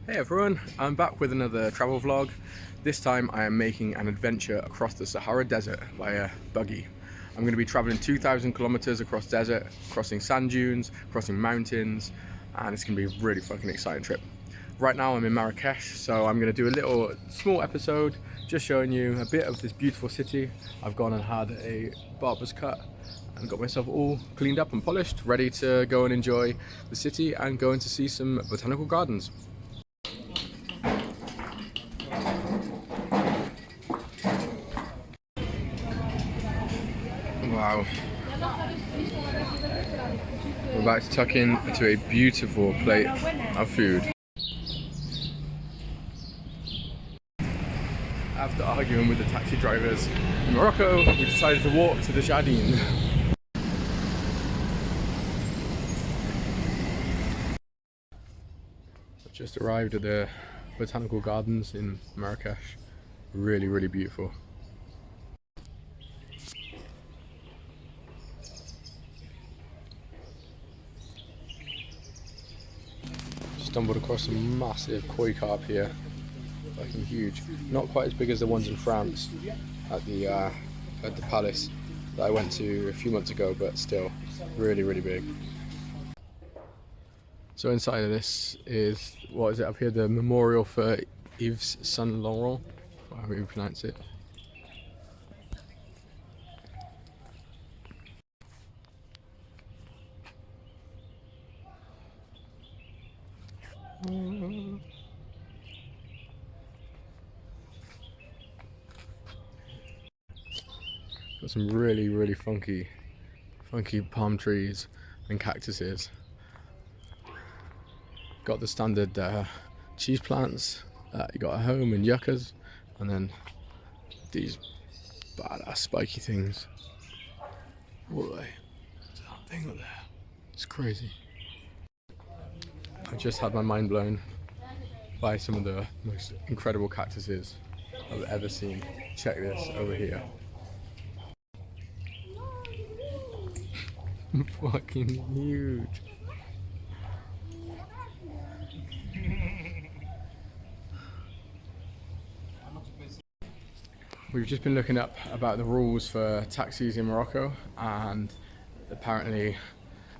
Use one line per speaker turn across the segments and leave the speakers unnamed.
Hey everyone, I'm back with another travel vlog. This time I am making an adventure across the Sahara Desert via buggy. I'm going to be traveling 2,000 kilometers across desert, crossing sand dunes, crossing mountains, and it's going to be a really fucking exciting trip. Right now I'm in Marrakesh, so I'm going to do a little small episode just showing you a bit of this beautiful city. I've gone and had a barber's cut and got myself all cleaned up and polished, ready to go and enjoy the city and going to see some botanical gardens. Wow. We're about to tuck in into a beautiful plate of food. After arguing with the taxi drivers in Morocco, we decided to walk to the Jardin. I've just arrived at the botanical gardens in Marrakesh. Really, really beautiful. Stumbled across a massive koi carp here, fucking huge. Not quite as big as the ones in France at the palace that I went to a few months ago, but still really, really big. So inside of this is, what is it up here, the memorial for Yves Saint Laurent, however you pronounce it. Got some really, really funky palm trees and cactuses. Got the standard cheese plants that you got at home and yuccas, and then these badass spiky things. Boy, that thing up there, it's crazy. I've just had my mind blown by some of the most incredible cactuses I've ever seen. Check this over here. Fucking huge. We've just been looking up about the rules for taxis in Morocco, and apparently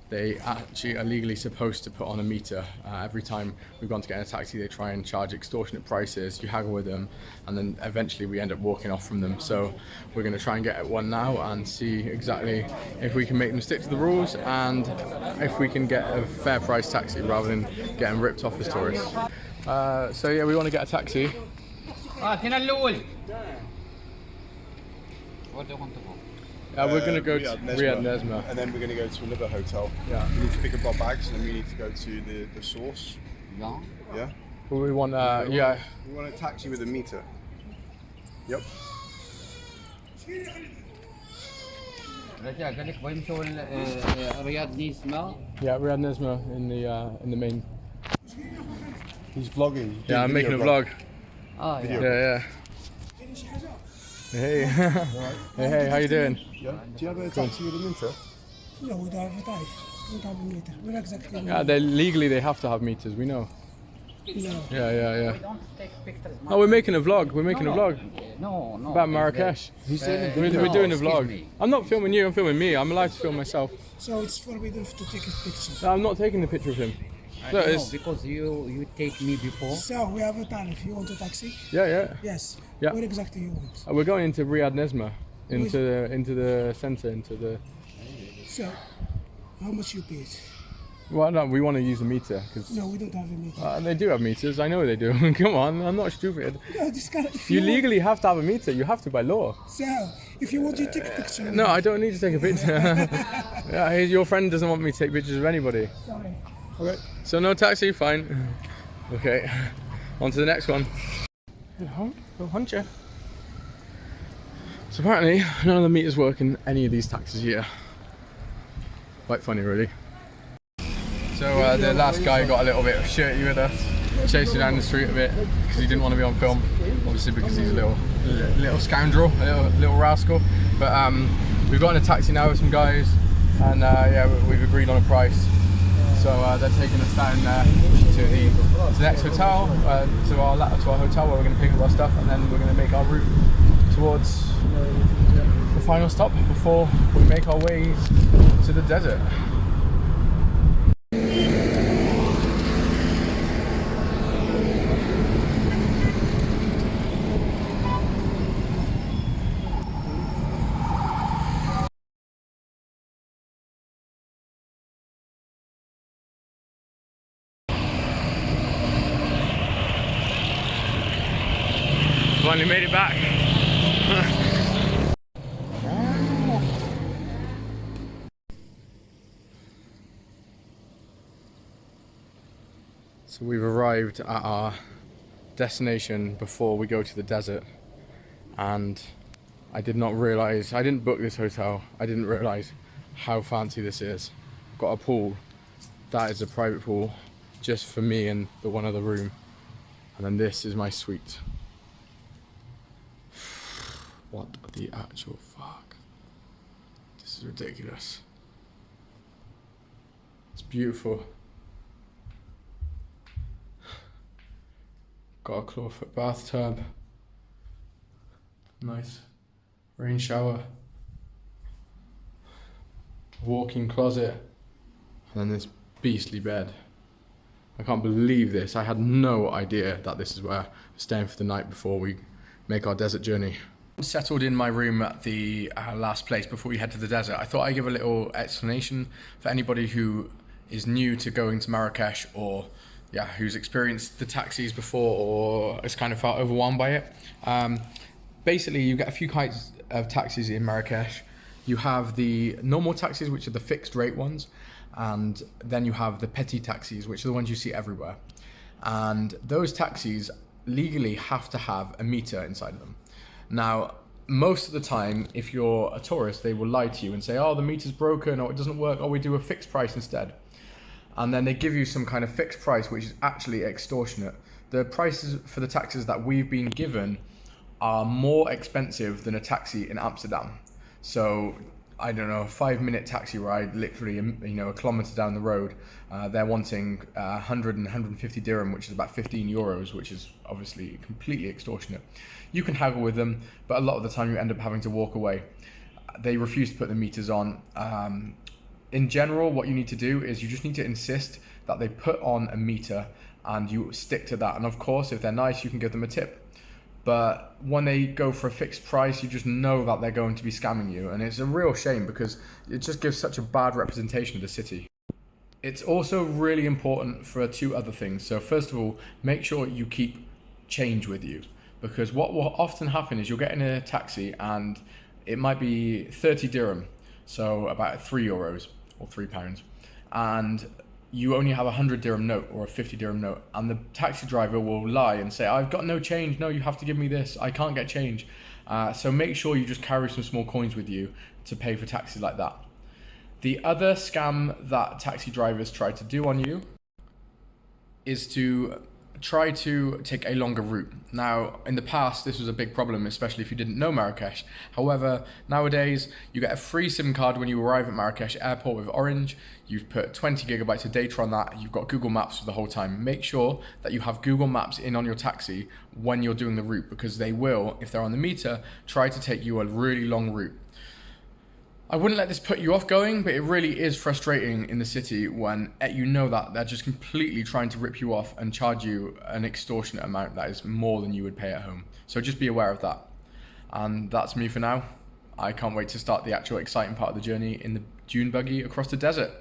they actually are legally supposed to put on a meter. Every time we've gone to get in a taxi, they try and charge extortionate prices. You haggle with them, and then eventually we end up walking off from them. So we're going to try and get one now and see exactly if we can make them stick to the rules and if we can get a fair price taxi rather than getting ripped off as tourists. So yeah, we want to get a taxi.
What do you want to go?
We're going to go to Riyadh Nezma.
And then we're going to go to another hotel.
Yeah.
We need to pick up our bags, and then we need to go to the source.
Yeah.
Yeah?
Well, we want, yeah.
We want a taxi with a meter. Yep.
رجع قال لك بيمشوا رياض نيزما.
Yeah, Riyadh Nezma in the main.
He's vlogging.
Yeah, I'm making a vlog.
Ah, yeah.
Yeah. Hey. Hey, how you doing?
Yeah. Do you have a taxi with a meter?
No, we don't have a type. We don't have a meter. We're exactly.
Yeah, legally they have to have meters, we know.
No.
Yeah.
We don't take pictures.
Oh, we're making a vlog. We're making a vlog
No.
about Marrakesh.
He's saying
We're doing a
excuse
vlog.
me.
I'm not filming you, I'm filming me. I'm allowed to film myself.
So it's forbidden to take a picture.
No, I'm not taking the picture of him.
I
No,
know,
it's,
because you take me before.
So we have a tariff. You want a taxi?
yeah.
Yes.
Yeah.
What exactly you want?
We're going into Riyadh Nezma, into the centre, into the.
So, how much you paid?
Well, no, we want to use a meter because
No, we don't have a meter.
they do have meters. I know they do. Come on, I'm not stupid.
No, this guy, if
You
want-
legally have to have a meter. You have to by law.
So, if you want, you take a picture.
No, I don't need to take a picture. Yeah, your friend doesn't want me to take pictures of anybody.
Sorry.
Okay. So no taxi, fine. Okay, on to the next one. Go hunt ya. So apparently none of the meters work in any of these taxis here. Quite funny, really. So the last guy got a little bit shirty with us, chasing down the street a bit because he didn't want to be on film. Obviously because he's a little scoundrel, a little rascal. But we've got in a taxi now with some guys, and yeah, we've agreed on a price. they're taking us down to the next hotel, to our hotel where we're going to pick up our stuff, and then we're going to make our route towards the final stop before we make our way to the desert. Finally made it back. So we've arrived at our destination before we go to the desert, and I didn't book this hotel. I didn't realize how fancy this is. Got a pool. That is a private pool just for me and the one other room. And then this is my suite. What the actual fuck? This is ridiculous. It's beautiful. Got a clawfoot bathtub. Nice rain shower. Walk-in closet. And then this beastly bed. I can't believe this. I had no idea that this is where we're staying for the night before we make our desert journey. Settled in my room at the last place before we head to the desert. I thought I'd give a little explanation for anybody who is new to going to Marrakesh, or who's experienced the taxis before or has kind of felt overwhelmed by it. Basically, you get a few kinds of taxis in Marrakesh. You have the normal taxis, which are the fixed rate ones, and then you have the petit taxis, which are the ones you see everywhere. And those taxis legally have to have a meter inside of them. Now, most of the time, if you're a tourist, they will lie to you and say, oh, the meter's broken, or it doesn't work, or we do a fixed price instead. And then they give you some kind of fixed price, which is actually extortionate. The prices for the taxis that we've been given are more expensive than a taxi in Amsterdam. So, I don't know, a 5-minute taxi ride, literally, a kilometer down the road, they're wanting 100 and 150 dirham, which is about 15 euros, which is obviously completely extortionate. You can haggle with them, but a lot of the time you end up having to walk away. They refuse to put the meters on. In general, what you need to do is you just need to insist that they put on a meter and you stick to that. And of course, if they're nice, you can give them a tip. But when they go for a fixed price, you just know that they're going to be scamming you. And it's a real shame because it just gives such a bad representation of the city. It's also really important for 2 other things. So first of all, make sure you keep change with you, because what will often happen is you'll get in a taxi and it might be 30 dirham. So about 3 euros or £3. And you only have a 100 dirham note or a 50 dirham note, and the taxi driver will lie and say, I've got no change, no, you have to give me this, I can't get change. So make sure you just carry some small coins with you to pay for taxis like that. The other scam that taxi drivers try to do on you is to try to take a longer route. Now, in the past, this was a big problem, especially if you didn't know Marrakesh. However, nowadays, you get a free SIM card when you arrive at Marrakesh airport with Orange. You've put 20 gigabytes of data on that. You've got Google Maps for the whole time. Make sure that you have Google Maps in on your taxi when you're doing the route, because they will, if they're on the meter, try to take you a really long route. I wouldn't let this put you off going, but it really is frustrating in the city when you know that they're just completely trying to rip you off and charge you an extortionate amount that is more than you would pay at home. So just be aware of that. And that's me for now. I can't wait to start the actual exciting part of the journey in the dune buggy across the desert.